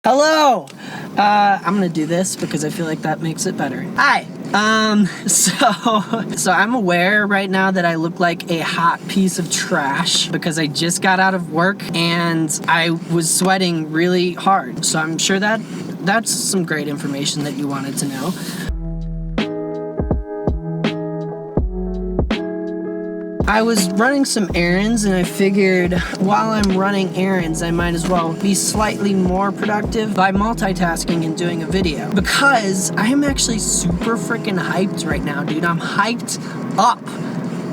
Hello! I'm gonna do this because I feel like that makes it better. Hi! So I'm aware right now that I look like a hot piece of trash because I just got out of work and I was sweating really hard. So I'm sure that that's some great information that you wanted to know. I was running some errands and I figured while I'm running errands, I might as well be slightly more productive by multitasking and doing a video. Because I am actually super freaking hyped right now, dude. I'm hyped up.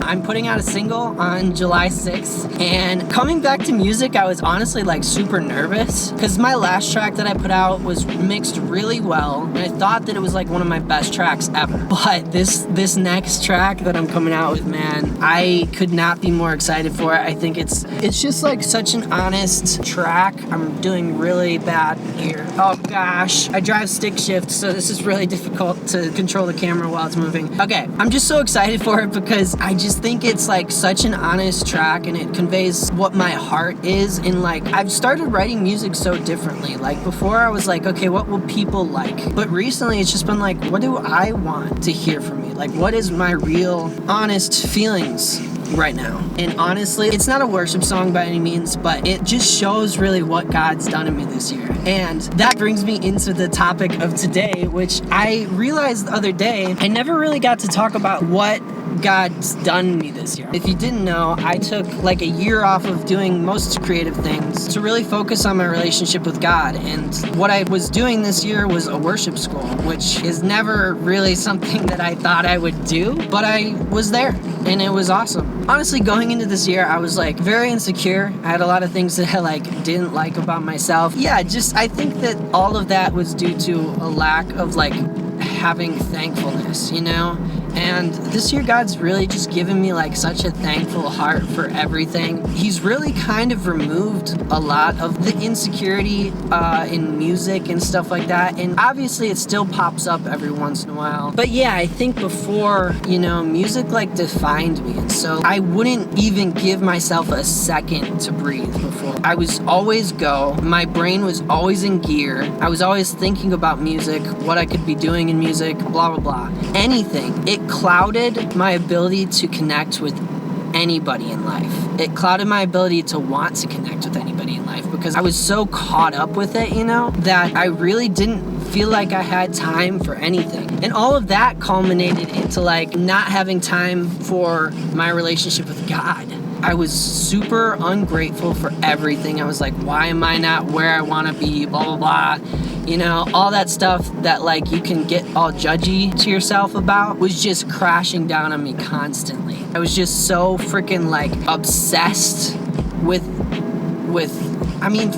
I'm putting out a single on July 6th, and coming back to music, I was honestly like super nervous because my last track that I put out was mixed really well, and I thought that it was like one of my best tracks ever. But this next track that I'm coming out with, man, I could not be more excited for it. I think it's just like such an honest track. I'm doing really bad here. Oh gosh, I drive stick shift, so this is really difficult to control the camera while it's moving. Okay, I'm just so excited for it because I just think it's like such an honest track and it conveys what my heart is. And like, I've started writing music so differently. Like before I was like, okay, what will people like? But recently it's just been like, what do I want to hear from me? Like, what is my real honest feelings right now? And honestly, it's not a worship song by any means, but it just shows really what God's done in me this year. And that brings me into the topic of today, which I realized the other day, I never really got to talk about what God's done in me this year. If you didn't know, I took like a year off of doing most creative things to really focus on my relationship with God. And what I was doing this year was a worship school, which is never really something that I thought I would do, but I was there and it was awesome. Honestly, going into this year, I was like very insecure. I had a lot of things that I like didn't like about myself. Yeah, I think that all of that was due to a lack of like having thankfulness, you know? And this year, God's really just given me like such a thankful heart for everything. He's really kind of removed a lot of the insecurity in music and stuff like that. And obviously it still pops up every once in a while. But yeah, I think before, you know, music like defined me. And so I wouldn't even give myself a second to breathe before. I was always go. My brain was always in gear. I was always thinking about music, what I could be doing in music, blah, blah, blah. Anything. It clouded my ability to connect with anybody in life. It clouded my ability to want to connect with anybody in life because I was so caught up with it, you know, that I really didn't feel like I had time for anything. And all of that culminated into like not having time for my relationship with God. I was super ungrateful for everything. I was like, why am I not where I want to be? Blah, blah, blah. You know, all that stuff that like you can get all judgy to yourself about was just crashing down on me constantly. I was just so freaking like obsessed with I mean,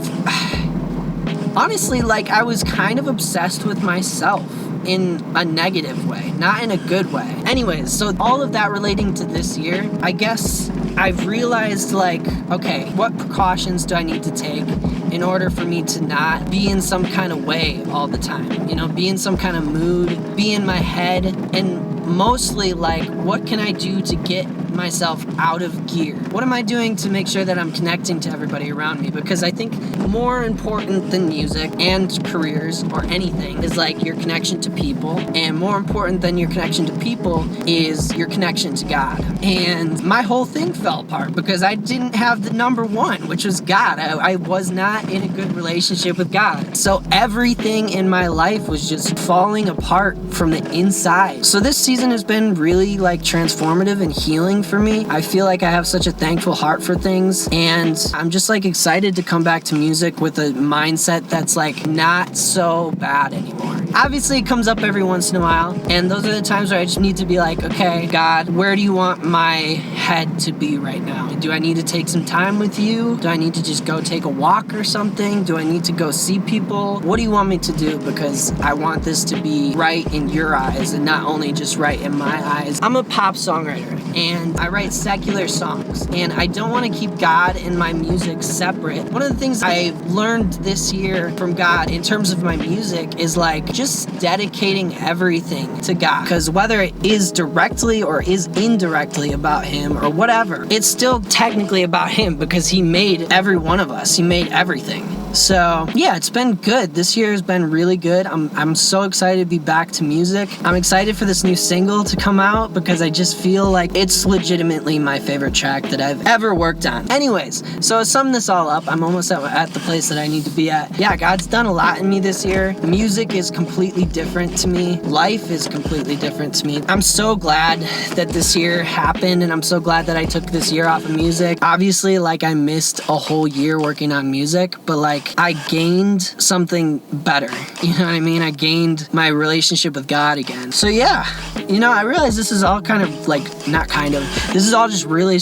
honestly, like I was kind of obsessed with myself in a negative way, not in a good way. Anyways, so all of that relating to this year, I guess I've realized like, okay, what precautions do I need to take in order for me to not be in some kind of way all the time? You know, be in some kind of mood, be in my head, and mostly like, what can I do to get myself out of gear? What am I doing to make sure that I'm connecting to everybody around me? Because I think more important than music and careers or anything is like your connection to people, and more important than your connection to people is your connection to God. And my whole thing fell apart because I didn't have the number one, which was God. I was not in a good relationship with God. So everything in my life was just falling apart from the inside. So this season has been really like transformative and healing for me. I feel like I have such a thankful heart for things, and I'm just like excited to come back to music with a mindset that's like not so bad anymore. Obviously it comes up every once in a while, and those are the times where I just need to be like, okay, God, where do you want my head to be right now? Do I need to take some time with you? Do I need to just go take a walk or something? Do I need to go see people? What do you want me to do? Because I want this to be right in your eyes and not only just right in my eyes. I'm a pop songwriter and I write secular songs, and I don't want to keep God and my music separate. One of the things I learned this year from God in terms of my music is like just dedicating everything to God, because whether it is directly or is indirectly about Him or whatever, it's still technically about Him because He made every one of us. He made everything. So yeah, it's been good. This year has been really good. I'm so excited to be back to music. I'm excited for this new single to come out because I just feel like it's legitimately my favorite track that I've ever worked on. Anyways, so to sum this all up, I'm almost at the place that I need to be at. Yeah, God's done a lot in me this year. Music is completely different to me. Life is completely different to me. I'm so glad that this year happened, and I'm so glad that I took this year off of music. Obviously, like, I missed a whole year working on music, but like, I gained something better. You know what I mean? I gained my relationship with God again. So yeah, you know, I realize this is all kind of like, not kind of, this is all just really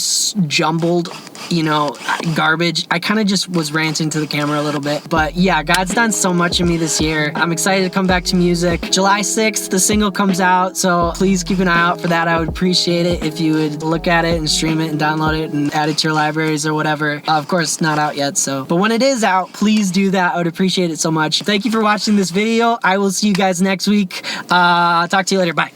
jumbled, you know, garbage. I kind of just was ranting to the camera a little bit, but yeah, God's done so much in me this year. I'm excited to come back to music. July 6th, the single comes out, so please keep an eye out for that. I would appreciate it if you would look at it and stream it and download it and add it to your libraries or whatever. Of course, it's not out yet, so, but when it is out, please do that. I would appreciate it so much. Thank you for watching this video. I will see you guys next week. Talk to you later. Bye.